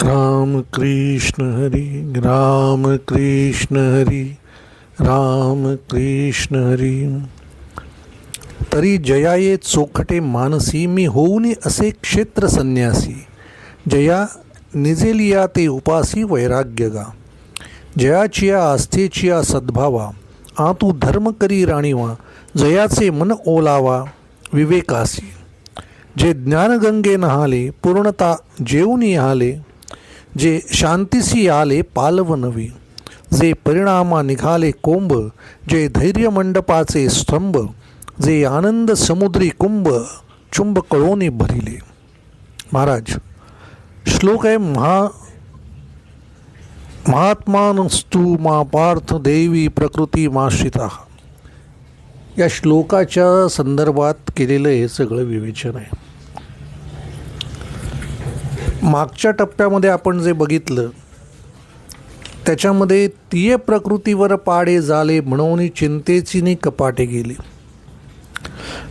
राम कृष्ण हरी, राम कृष्ण हरी, राम कृष्ण हरी. तरी जयाये चोखटे मानसी, मी होऊनी असे क्षेत्र संन्यासी. जया निजेलिया ते उपासी वैराग्यगा. जयाचिया आस्थेचिया सद्भावा, आतू धर्म करी राणीवा. जयाचे मन ओलावा विवेकासी. जे ज्ञानगंगे नहाले, पूर्णता जेऊनी आले. जे शांतीसी आले पालव नवी. जे परिणामा निघाले कोंब, जे धैर्य मंडपाचे स्तंभ. जे आनंद समुद्री कुंभ, चुंब कळोनी भरिले. महाराज, श्लोक आहे महात्मानस्तु मा पार्थ देवी प्रकृती माश्रिता. या श्लोकाच्या संदर्भात केलेलं हे सगळं विवेचन आहे. मागच्या टप्प्यामध्ये आपण जे बघितलं त्याच्यामध्ये तिये प्रकृतीवर पाडे झाले, म्हणून चिंतेची नि कपाटे गेली.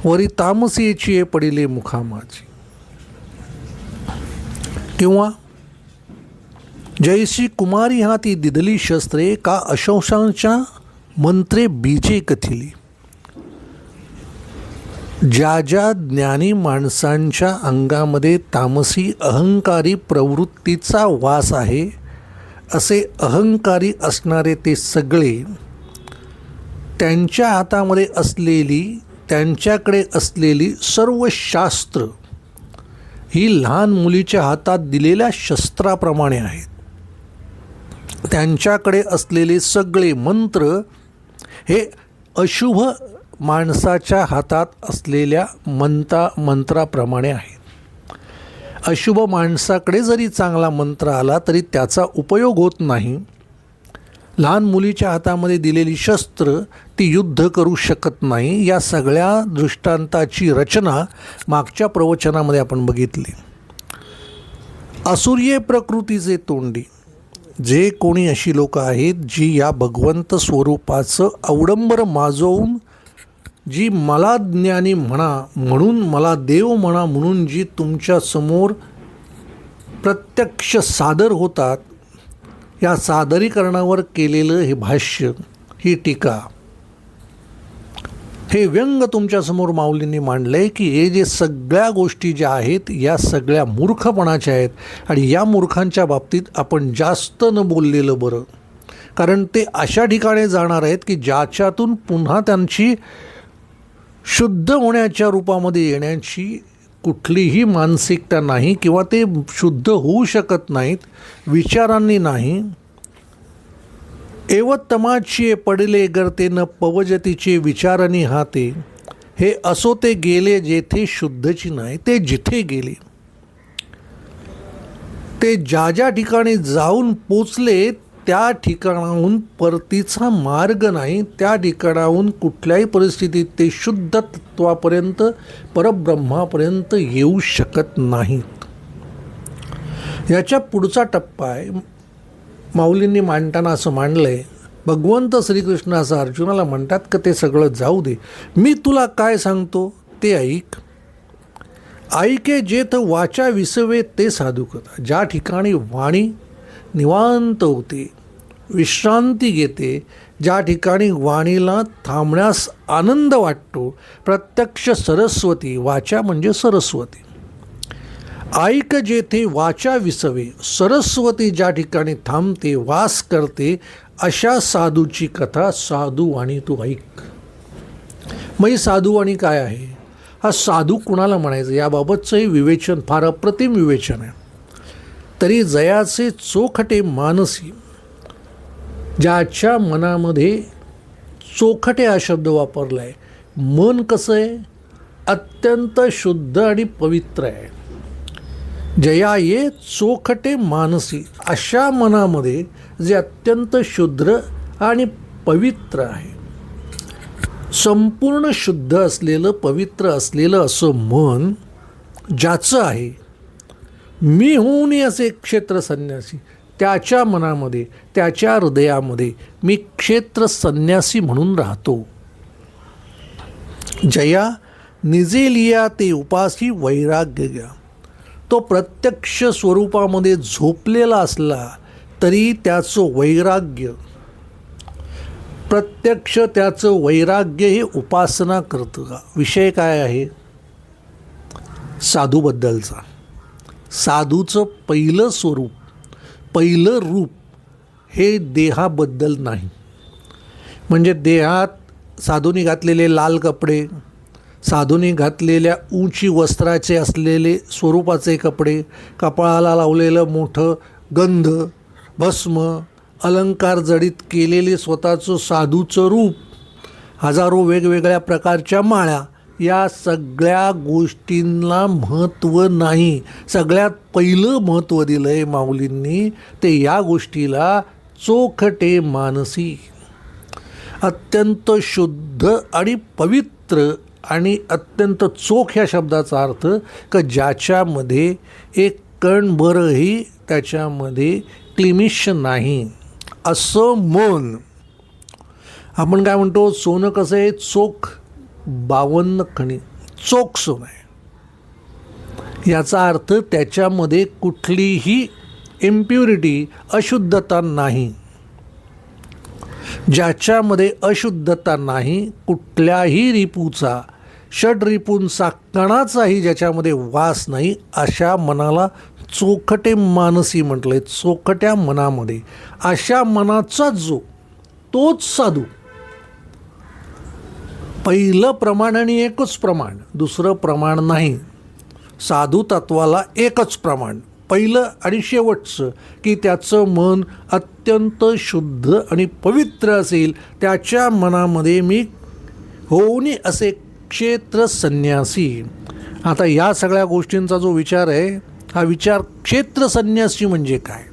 वरी तामसीची पडिले मुखामाची. किंवा जैशी कुमारी हाती दिदली शस्त्रे, का अशंसांच्या मंत्रे बीजे कथिली. ज्या ज्या ज्ञानी माणसांच्या अंगामध्ये तामसी अहंकारी प्रवृत्तीचा वास आहे, असे अहंकारी असणारे ते सगळे त्यांच्या हातामध्ये असलेली, त्यांच्याकडे असलेली सर्व शास्त्र ही लहान मुलीच्या हातात दिलेल्या शस्त्राप्रमाणे आहेत. त्यांच्याकडे असलेले सगळे मंत्र हे अशुभ माणसाच्या हातात असलेल्या मंत्राप्रमाणे आहेत. अशुभ माणसाकडे जरी चांगला मंत्र आला तरी त्याचा उपयोग होत नाही. लहान मुलीच्या हातामध्ये दिलेली शस्त्र ती युद्ध करू शकत नाही. या सगळ्या दृष्टांताची रचना मागच्या प्रवचनामध्ये आपण बघितली. असुर्ये प्रकृतीचे तोंडी. जे कोणी अशी लोक आहेत जी या भगवंत स्वरूपाचं अवडंबर माजवून, जी मला ज्ञानी म्हणा म्हणून, मला देव म्हणा म्हणून जी तुमच्या समोर प्रत्यक्ष सादर होतात, या सादरीकरणावर केलेलं हे भाष्य, ही टीका, हे व्यंग तुमच्यासमोर माऊलींनी मांडलं आहे की हे जे सगळ्या गोष्टी ज्या आहेत या सगळ्या मूर्खपणाच्या आहेत. आणि या मूर्खांच्या बाबतीत आपण जास्त न बोललेलं बरं, कारण ते अशा ठिकाणी जाणार आहेत की ज्याच्यातून पुन्हा त्यांची शुद्ध होण्याच्या रूपामध्ये येण्याची कुठलीही मानसिकता नाही, किंवा ते शुद्ध होऊ शकत नाहीत विचारांनी नाही. एवत्तमाची पडले गर्ते न पवजतीचे विचारांनी हाते. हे असो ते गेले जेथे शुद्धची नाही, ते जिथे गेले, ते ज्या ज्या ठिकाणी जाऊन पोचले त्या ठिकाणाहून परतीचा मार्ग नाही. त्या ठिकाणाहून कुठल्याही परिस्थितीत ते शुद्ध तत्वापर्यंत, परब्रह्मापर्यंत येऊ शकत नाहीत. याच्या पुढचा टप्पा आहे. माऊलींनी मांडताना असं मांडलं आहे, भगवंत श्रीकृष्ण असं अर्जुनाला म्हणतात की ते सगळं जाऊ दे, मी तुला काय सांगतो ते ऐक. ऐके जेथ वाचा विसवे ते साधू कथा. ज्या ठिकाणी वाणी निवांत होते, विश्रांती घेते, ज्या ठिकाणी वाणीला थांबण्यास आनंद वाटतो, प्रत्यक्ष सरस्वती, वाचा म्हणजे सरस्वती. ऐक जेथे वाचा विसवे, सरस्वती ज्या ठिकाणी थांबते, वास करते, अशा साधूची कथा, साधूवाणी तू ऐक. मग ही साधूवाणी काय आहे, हा साधू कुणाला म्हणायचं, याबाबतचंही विवेचन फार अप्रतिम विवेचन आहे. तरी जयाचे चोखटे मानसी, ज्याच्या मनामध्ये चोखटे हा शब्द वापरला आहे. मन कसं आहे, अत्यंत शुद्ध आणि पवित्र आहे. जया ये चोखटे मानसी, अशा मनामध्ये जे अत्यंत शुद्ध आणि पवित्र आहे, संपूर्ण शुद्ध असलेलं, पवित्र असलेलं असं मन ज्याचं आहे, मी होऊन असे क्षेत्र संन्यासी, त्याच्या मनामध्ये, त्याच्या हृदयामध्ये मी क्षेत्र संन्यासी म्हणून राहतो. जया निजे लिया ते उपासी वैराग्य घ्या. तो प्रत्यक्ष स्वरूपामध्ये झोपलेला असला तरी त्याचं वैराग्य, प्रत्यक्ष त्याचं वैराग्य हे उपासना करतं का? विषय काय आहे? साधूबद्दलचा. साधूचं पहिलं स्वरूप, पहिलं रूप हे देहाबद्दल नाही. म्हणजे देहात साधूने घातलेले लाल कपडे, साधूने घातलेल्या उंची वस्त्राचे असलेले स्वरूपाचे कपडे, कपाळाला लावलेलं मोठं गंध, भस्म, अलंकार जडित केलेले स्वतःचं साधूचं रूप, हजारो वेगवेगळ्या प्रकारच्या माळा, या सगळ्या गोष्टींना महत्त्व नाही. सगळ्यात पहिलं महत्त्व दिलं आहे माऊलींनी ते या गोष्टीला चोखटे मानसी, अत्यंत शुद्ध आणि पवित्र आणि अत्यंत चोख ह्या शब्दाचा अर्थ की ज्याच्यामध्ये एक कणभरही त्याच्यामध्ये क्लिमिश नाही असं मन. आपण काय म्हणतो, सोनं कसं आहे? चोख 52 खणी, चोख सोनं आहे. याचा अर्थ त्याच्यामध्ये कुठलीही इम्प्युरिटी, अशुद्धता नाही. ज्याच्यामध्ये अशुद्धता नाही, कुठल्याही रिपूचा, षड्रिपूंचा कणाचाही ज्याच्यामध्ये वास नाही, अशा मनाला चोखटे मानसी म्हटलं आहे. चोखट्या मनामध्ये अशा मनाचा जो, तोच साधू. पहिलं प्रमाण आणि एकच प्रमाण, दुसरं प्रमाण नाही. साधू तत्वाला एकच प्रमाण, पहिलं आणि शेवटचं, की त्याचं मन अत्यंत शुद्ध आणि पवित्र असेल. त्याच्या मनामध्ये मी होऊनी असे क्षेत्र संन्यासी. आता या सगळ्या गोष्टींचा जो विचार आहे, हा विचार क्षेत्र संन्यासी म्हणजे काय?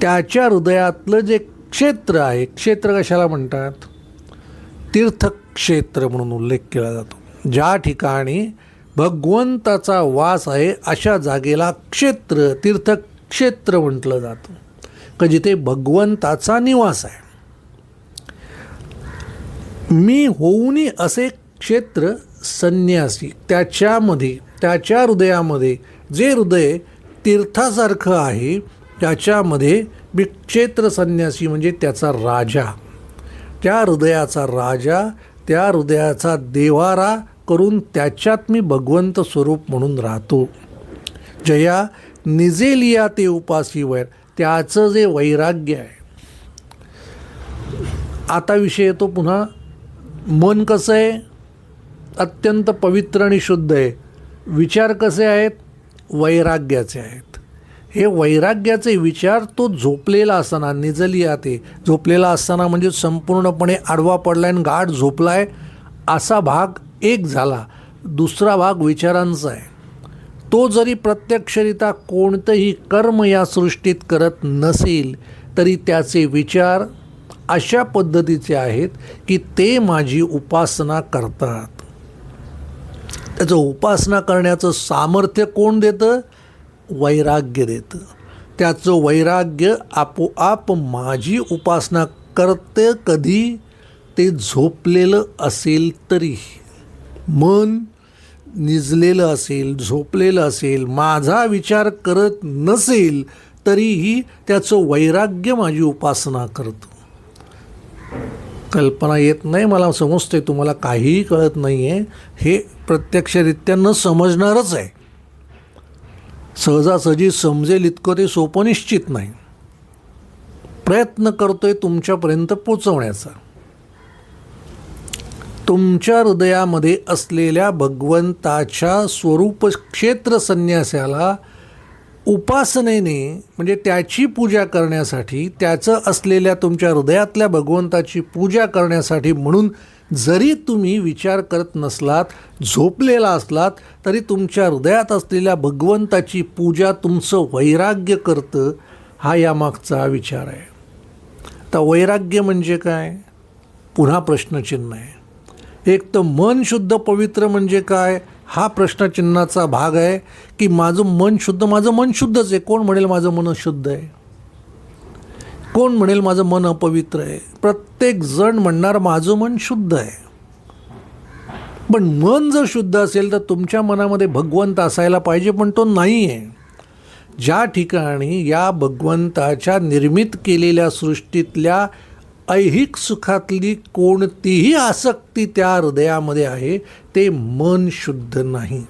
त्याच्या हृदयातलं जे क्षेत्र आहे, क्षेत्र कशाला म्हणतात? तीर्थक्षेत्र म्हणून उल्लेख केला जातो. ज्या ठिकाणी भगवंताचा वास आहे अशा जागेला क्षेत्र, तीर्थक्षेत्र म्हटलं जातं, की जिथे भगवंताचा निवास आहे. मी होऊनी असे क्षेत्र संन्यासी, त्याच्यामध्ये, त्याच्या हृदयामध्ये जे हृदय तीर्थासारखं आहे त्याच्यामध्ये मी क्षेत्र संन्यासी म्हणजे त्याचा राजा, त्या हृदयाचा राजा, त्या हृदयाचा देवारा करून त्याच्यात मी भगवंत स्वरूप म्हणून राहतो. जया निजे लिया ते उपासीवर, त्याचं जे वैराग्य आहे. आता विषय येतो पुन्हा, मन कसं आहे? अत्यंत पवित्र आणि शुद्ध आहे. विचार कसे आहेत? वैराग्याचे आहेत. हे वैराग्याचे विचार तो झोपलेला असताना, निजलिया ते झोपलेला असताना म्हणजे संपूर्णपणे आडवा पडला आणि गाढ झोपला आहे असा भाग एक झाला. दुसरा भाग विचारांचा आहे. तो जरी प्रत्यक्षरित्या कोणतंही कर्म या सृष्टीत करत नसेल तरी त्याचे विचार अशा पद्धतीचे आहेत की ते माझी उपासना करतात. त्याचं उपासना करण्याचं सामर्थ्य कोण देतं? वैराग्य देतं. त्याचं वैराग्य आपोआप माझी उपासना करते. कधी? ते झोपलेलं असेल तरी, मन निजलेलं असेल, झोपलेलं असेल, माझा विचार करत नसेल तरीही त्याचं वैराग्य माझी उपासना करतं. कल्पना येत नाही, मला समजते तुम्हाला काहीही कळत नाही आहे. हे प्रत्यक्षरित्या न समजणारच आहे. सहजासहजी समजेल इतकं ते सोपं निश्चित नाही. प्रयत्न करतोय तुमच्यापर्यंत पोचवण्याचा. तुमच्या हृदयामध्ये असलेल्या भगवंताच्या स्वरूप क्षेत्र संन्यासाला उपासनेने म्हणजे त्याची पूजा करण्यासाठी, त्याचं असलेल्या तुमच्या हृदयातल्या भगवंताची पूजा करण्यासाठी म्हणून जरी तुम्ही विचार करत नसलात, झोपलेला असलात, तरी तुमच्या हृदयात असलेल्या भगवंताची पूजा तुमचं वैराग्य करतं. हा यामागचा विचार आहे. तर वैराग्य म्हणजे काय? पुन्हा प्रश्नचिन्ह आहे. एक तर मन शुद्ध पवित्र म्हणजे काय? हा प्रश्नचिन्हाचा भाग आहे की माझं मन शुद्ध, माझं मन शुद्धच आहे. कोण म्हणेल माझं मन शुद्ध आहे? कोण म्हणेल माझं मन अपवित्र आहे? प्रत्येक जण म्हणणार माझं मन शुद्ध आहे. पण मन जर शुद्ध असेल तर तुमच्या मनामध्ये भगवंत असायला पाहिजे, पण तो नाही आहे. ज्या ठिकाणी या भगवंताच्या निर्मित केलेल्या सृष्टीतल्या ऐहिक सुखातली कोणतीही आसक्ती त्या हृदयामध्ये आहे, ते मन शुद्ध नाही.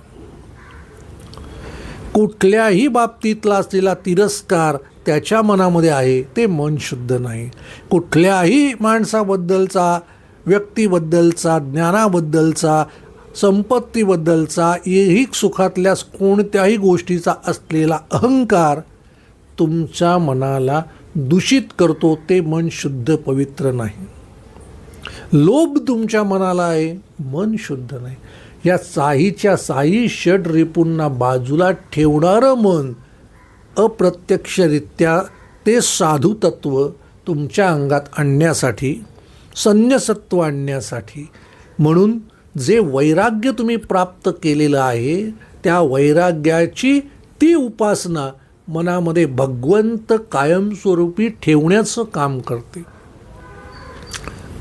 कुठल्याही बाबतीतला असलेला तिरस्कार त्याच्या मनामध्ये आहे, ते मन शुद्ध नाही. कुठल्याही माणसाबद्दलचा, व्यक्तीबद्दलचा, ज्ञानाबद्दलचा, संपत्तीबद्दलचा, ऐहिक सुखातल्या कोणत्याही गोष्टीचा असलेला अहंकार तुमच्या मनाला दूषित करतो, ते मन शुद्ध पवित्र नाही. लोभ तुमच्या मनाला आहे, मन शुद्ध नाही. या साहीच्या साही षड रिपूंना बाजूला ठेवणारं मन अप्रत्यक्षरित्या ते साधू तत्व तुमच्या अंगात आणण्यासाठी, संन्यसत्व आणण्यासाठी, म्हणून जे वैराग्य तुम्ही प्राप्त केलेलं आहे त्या वैराग्याची ती उपासना मनामध्ये भगवंत कायमस्वरूपी ठेवण्याचं काम करते.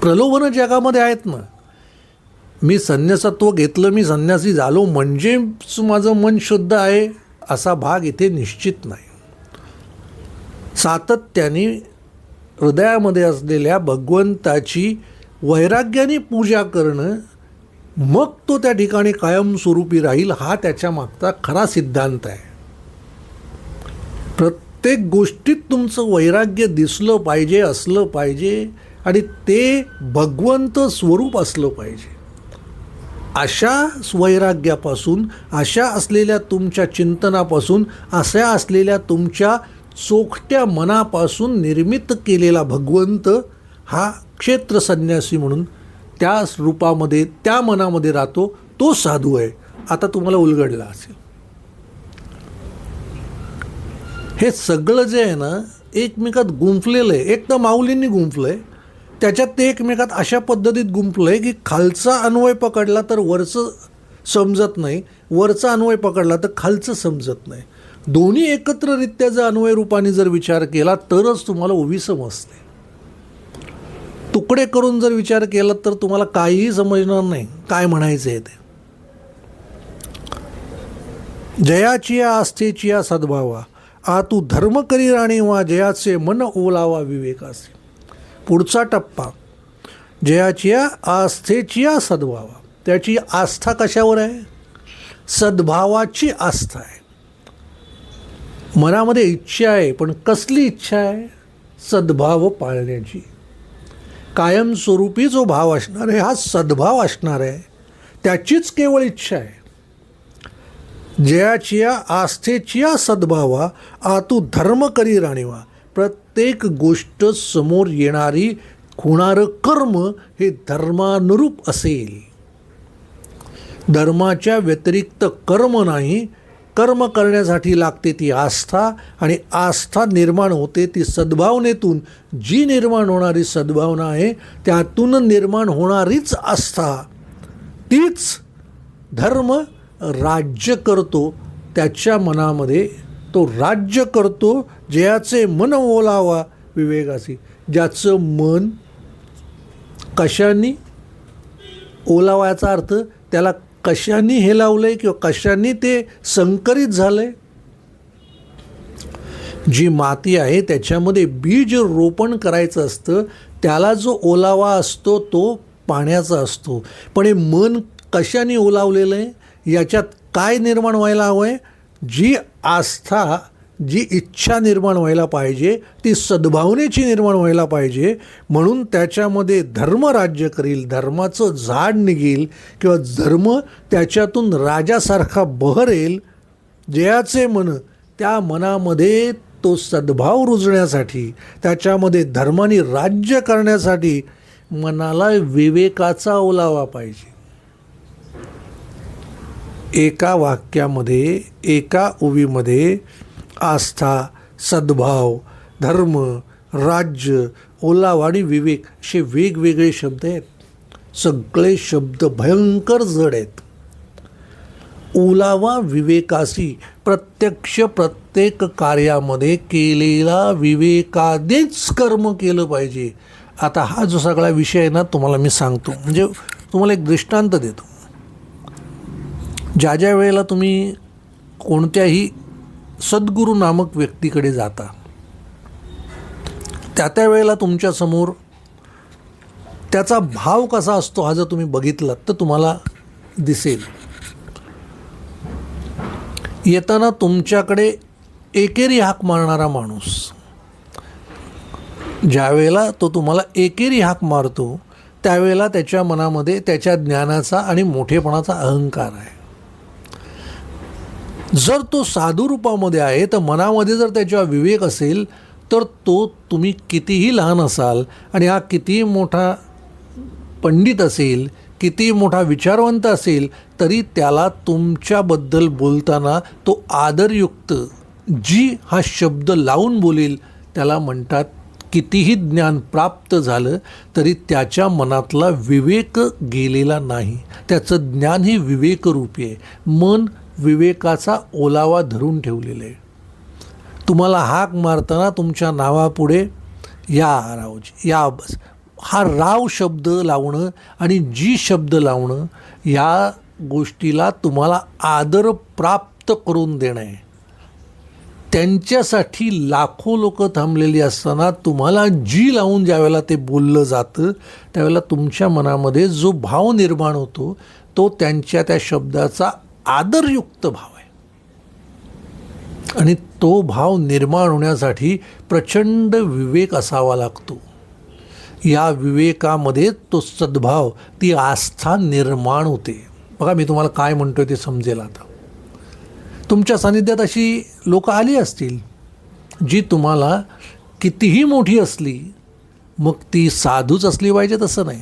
प्रलोभनं जगामध्ये आहेत ना. मी संन्यासत्व घेतलं, मी संन्यासी झालो म्हणजेच माझं मन शुद्ध आहे असा भाग इथे निश्चित नाही. सातत्याने हृदयामध्ये असलेल्या भगवंताची वैराग्याने पूजा करणं, मग तो त्या ठिकाणी कायमस्वरूपी राहील, हा त्याच्या मागचा खरा सिद्धांत आहे. प्रत्येक गोष्टीत तुमचं वैराग्य दिसलं पाहिजे, असलं पाहिजे, आणि ते भगवंत स्वरूप असलं पाहिजे. अशा वैराग्यापासून, अशा असलेल्या तुमच्या चिंतनापासून, अशा असलेल्या तुमच्या चोखट्या मनापासून निर्मित केलेला भगवंत हा क्षेत्र संन्यासी म्हणून त्या रूपामध्ये, त्या मनामध्ये राहतो, तो साधू आहे. आता तुम्हाला उलगडला असेल. हे सगळं जे आहे ना एकमेकात गुंफलेलं आहे. एक तर माऊलींनी गुंफलं आहे, त्याच्यात ते एकमेकात अशा पद्धतीत गुंफलं आहे की खालचा अन्वय पकडला तर वरचं समजत नाही, वरचा अन्वय पकडला तर खालचं समजत नाही. दोन्ही एकत्ररित्या जर अन्वय रूपाने जर विचार केला तरच तुम्हाला उभी समजते. तुकडे करून जर विचार केला तर तुम्हाला काहीही समजणार नाही काय म्हणायचं आहे ते. जयाची आस्थेची सद्भावा, आ तू धर्म करी राणी वा, जयाचे मन ओलावा विवेकासे. पुढचा टप्पा, जयाची आस्थेची सद्भावा. त्याची आस्था कशावर आहे? सद्भावाची आस्था आहे. मनामध्ये इच्छा आहे, पण कसली इच्छा आहे? सद्भाव पाळण्याची. कायमस्वरूपी जो भाव असणार आहे हा सद्भाव असणार आहे, त्याचीच केवळ इच्छा आहे. जयाची आस्थेची सद्भावा, आ तू धर्म करी राणीवा. प्रत्येक गोष्ट समोर येणारी, होणारं कर्म हे धर्मानुरूप असेल. धर्माच्या व्यतिरिक्त कर्म नाही. कर्म करण्यासाठी लागते ती आस्था, आणि आस्था निर्माण होते ती सद्भावनेतून. जी निर्माण होणारी सद्भावना आहे त्यातून निर्माण होणारीच आस्था, तीच धर्म राज्य करतो त्याच्या मनामध्ये. तो राज्य करतो जयाचे मन ओलावा विवेकासी. ज्याचं मन कशाने ओलावायचा अर्थ, त्याला कशाने हे लावलं आहे किंवा कशाने ते संकरित झालं आहे. जी माती आहे त्याच्यामध्ये बीज रोपण करायचं असतं, त्याला जो ओलावा असतो तो पाण्याचा असतो. पण हे मन कशाने ओलावलेलं आहे, याच्यात काय निर्माण व्हायला हवं आहे? जी आस्था, जी इच्छा निर्माण व्हायला पाहिजे ती सद्भावनेची निर्माण व्हायला पाहिजे. म्हणून त्याच्यामध्ये धर्म राज्य करील, धर्माचं झाड निघेल किंवा धर्म त्याच्यातून राजासारखा बहरेल. जयाचे मन, त्या मनामध्ये तो सद्भाव रुजण्यासाठी, त्याच्यामध्ये धर्माने राज्य करण्यासाठी मनाला विवेकाचा ओलावा पाहिजे. एका वाक्यामध्ये, एका ओवीमध्ये आस्था, सद्भाव, धर्म, राज्य, ओलावा आणि विवेक असे वेगवेगळे शब्द आहेत. सगळे शब्द भयंकर जड आहेत. ओलावा विवेकासी, प्रत्यक्ष प्रत्येक कार्यामध्ये केलेला विवेकानेच कर्म केलं पाहिजे. आता हा जो सगळा विषय आहे ना तुम्हाला मी सांगतो, म्हणजे तुम्हाला एक दृष्टांत देतो. ज्या ज्या वेळेला तुम्ही कोणत्याही सद्गुरू नामक व्यक्तीकडे जाता, त्या वेळेला तुमच्यासमोर त्याचा भाव कसा असतो हा जर तुम्ही बघितलात तर तुम्हाला दिसेल. येताना तुमच्याकडे एकेरी हाक मारणारा माणूस, ज्या वेळेला तो तुम्हाला एकेरी हाक मारतो त्यावेळेला त्याच्या मनामध्ये त्याच्या ज्ञानाचा आणि मोठेपणाचा अहंकार आहे. जर तो साधू रूपामध्ये आहे तर मनामध्ये जर त्याच्या विवेक असेल तर तो तुम्ही कितीही लहान असाल आणि हा कितीही मोठा पंडित असेल, कितीही मोठा विचारवंत असेल, तरी त्याला तुमच्याबद्दल बोलताना तो आदरयुक्त जी हा शब्द लावून बोलेल त्याला म्हणतात. कितीही ज्ञान प्राप्त झालं तरी त्याच्या मनातला विवेक गेलेला नाही. त्याचं ज्ञान हे विवेकरूपी आहे. मन विवेकाचा ओलावा धरून ठेवलेलं आहे. तुम्हाला हाक मारताना तुमच्या नावापुढे या रावजी, या बस, हा राव शब्द लावणं आणि जी शब्द लावणं या गोष्टीला तुम्हाला आदर प्राप्त करून देणं आहे. त्यांच्यासाठी लाखो लोक थांबलेली असताना तुम्हाला जी लावून ज्यावेळेला ते बोललं जातं त्यावेळेला तुमच्या मनामध्ये जो भाव निर्माण होतो तो त्यांच्या त्या शब्दाचा आदरयुक्त भाव आहे. आणि तो भाव निर्माण होण्यासाठी प्रचंड विवेक असावा लागतो. या विवेकामध्ये तो सद्भाव, ती आस्था निर्माण होते. बघा मी तुम्हाला काय म्हणतोय ते समजेल. आता तुमच्या सानिध्यात अशी लोक आली असतील जी तुम्हाला कितीही मोठी असली, मग ती साधूच असली पाहिजे तसं नाही,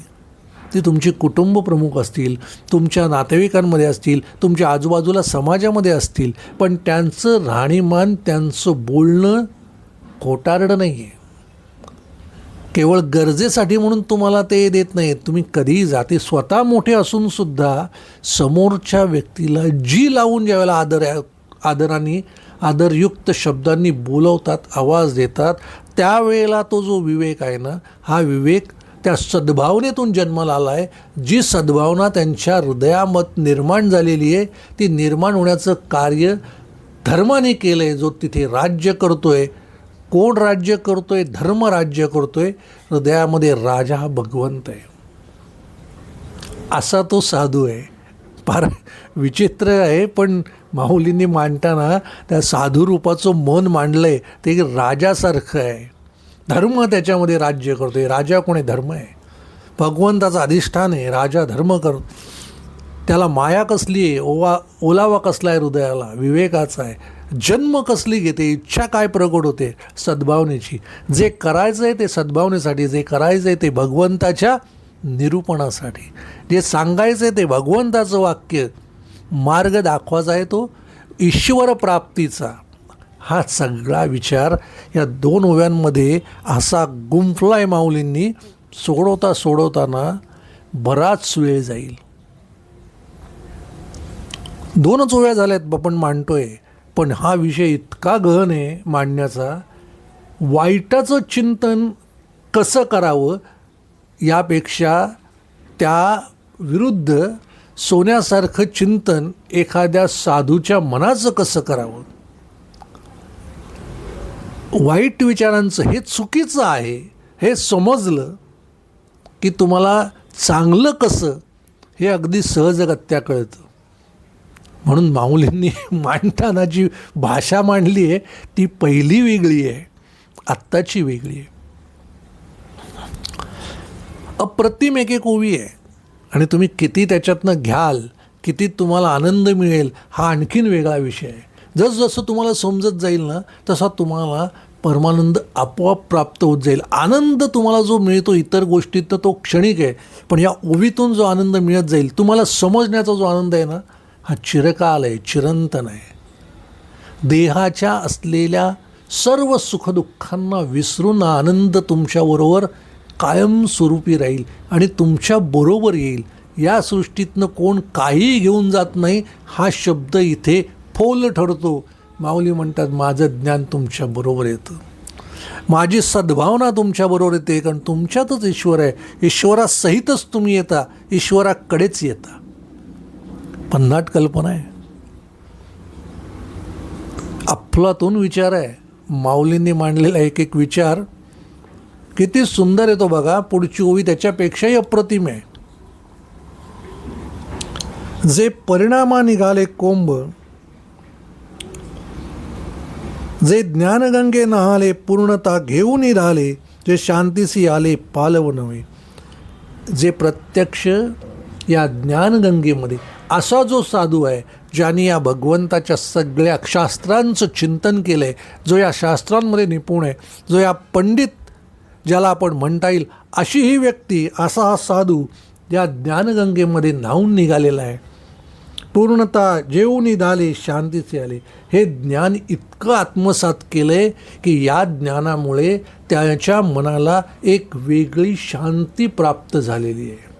ती तुमची कुटुंब प्रमुख असतील, तुमच्या नातेवाईकांमध्ये असतील, तुमच्या आजूबाजूला समाजामध्ये असतील, पण त्यांचं राहणीमान, त्यांचं बोलणं खोटारडं नाही आहे. केवळ गरजेसाठी म्हणून तुम्हाला ते देत नाहीत. तुम्ही कधीही जाते स्वतः मोठे असूनसुद्धा समोरच्या व्यक्तीला जी लावून ज्यावेळेला आदराने आदरयुक्त शब्दांनी बोलवतात, आवाज देतात, त्यावेळेला तो जो विवेक आहे ना, हा विवेक त्या सद्भावनेतून जन्माला आला आहे. जी सद्भावना त्यांच्या हृदयात निर्माण झालेली आहे ती निर्माण होण्याचं कार्य धर्माने केलं आहे. जो तिथे राज्य करतो आहे, कोण राज्य करतो आहे? धर्म राज्य करतो आहे. हृदयामध्ये राजा हा भगवंत आहे. असा तो साधू आहे. फार विचित्र आहे, पण माऊलींनी मांडताना त्या साधू रूपाचं मन मांडलं आहे ते राजासारखं आहे. धर्म त्याच्यामध्ये राज्य करतो आहे. राजा कोण आहे? धर्म आहे, भगवंताचं अधिष्ठान आहे. राजा धर्म करतो. त्याला माया कसली आहे? ओलावा कसला आहे हृदयाला? विवेकाचा आहे. जन्म कसली घेते? इच्छा काय प्रगट होते? सद्भावनेची. जे करायचं आहे ते सद्भावनेसाठी, जे करायचं आहे ते भगवंताच्या निरूपणासाठी, जे सांगायचं आहे ते भगवंताचं वाक्य, मार्ग दाखवायचा आहे तो ईश्वर प्राप्तीचा. हा सगळा विचार या 2 ओव्यांमध्ये असा गुंफलाय माऊलींनी. सोडवताना बराच वेळ जाईल. 2च ओव्या झाल्यात आपण मांडतोय, पण हा विषय इतका गहन आहे मांडण्याचा. वाईटाचं चिंतन कसं करावं यापेक्षा त्या विरुद्ध सोन्यासारखं चिंतन एखाद्या साधूच्या मनाचं कसं करावं. वाईट विचारांचं हे चुकीचं आहे हे समजलं की तुम्हाला चांगलं कसं हे अगदी सहजगत्या कळतं. म्हणून माऊलींनी मांडताना जी भाषा मांडली आहे ती पहिली वेगळी आहे, आत्ताची वेगळी आहे. अप्रतिम एक ओवी आहे आणि तुम्ही किती त्याच्यातनं घ्याल, किती तुम्हाला आनंद मिळेल हा आणखीन वेगळा विषय आहे. जसजसं तुम्हाला समजत जाईल ना तसा तुम्हाला परमानंद आपोआप प्राप्त होत जाईल. आनंद तुम्हाला जो मिळतो इतर गोष्टीतनं तो क्षणिक आहे, पण या ओवीतून जो आनंद मिळत जाईल, तुम्हाला समजण्याचा जो आनंद आहे ना हा चिरकाल आहे, चिरंतन आहे. देहाच्या असलेल्या सर्व सुखदुःखांना विसरून आनंद तुमच्याबरोबर कायमस्वरूपी राहील आणि तुमच्याबरोबर येईल. या सृष्टीतनं कोण काहीही घेऊन जात नाही हा शब्द इथे फोल ठरतो. माऊली म्हणतात माझं ज्ञान तुमच्याबरोबर येतं, माझी सद्भावना तुमच्याबरोबर येते, कारण तुमच्यातच ईश्वर आहे. ईश्वरासहितच तुम्ही येता, ईश्वराकडेच येता. भन्नाट कल्पना आहे. अफलातून विचार आहे. माऊलींनी मांडलेला एक एक विचार किती सुंदर येतो बघा. पुढची ओवी त्याच्यापेक्षाही अप्रतिम आहे. जे परिणामा निघाले कोंब, जे ज्ञानगंगे नहाले पूर्णता घेऊन निघाले, जे शांतीसी आले पालव नव्हे. जे प्रत्यक्ष या ज्ञानगंगेमध्ये असा जो साधू आहे, ज्याने या भगवंताच्या सगळ्या शास्त्रांचं चिंतन केलं आहे, जो या शास्त्रांमध्ये निपुण आहे, जो या पंडित ज्याला आपण म्हणता येईल अशी ही व्यक्ती, असा हा साधू या ज्ञानगंगेमध्ये न्हावून निघालेला आहे. पूर्णता जेऊन निघाले शांतीचे आले. हे ज्ञान इतकं आत्मसात केलं आहे की या ज्ञानामुळे त्याच्या मनाला एक वेगळी शांती प्राप्त झालेली आहे.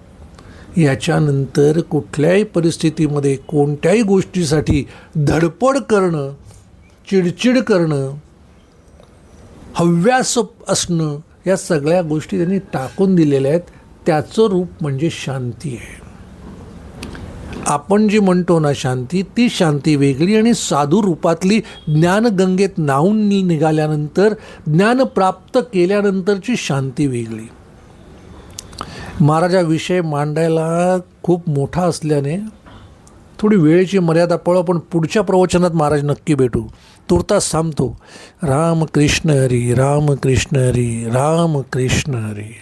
याच्यानंतर कुठल्याही परिस्थितीमध्ये कोणत्याही गोष्टीसाठी धडपड करणं, चिडचिड करणं, हव्यास असणं, या सगळ्या गोष्टी त्यांनी टाकून दिलेल्या आहेत. त्याचं रूप म्हणजे शांती आहे. आपण जी म्हणतो ना शांती, ती शांती वेगळी आणि साधू रूपातली ज्ञानगंगेत न्हावून निघाल्यानंतर, ज्ञान प्राप्त केल्यानंतरची शांती वेगळी. महाराजा विषय मांडायला खूप मोठा असल्याने थोडी वेळेची मर्यादा पळो, पण पुढच्या प्रवचनात महाराज नक्की भेटू. तुर्तास थांबतो. रामकृष्ण हरी, रामकृष्ण हरी, रामकृष्ण हरी.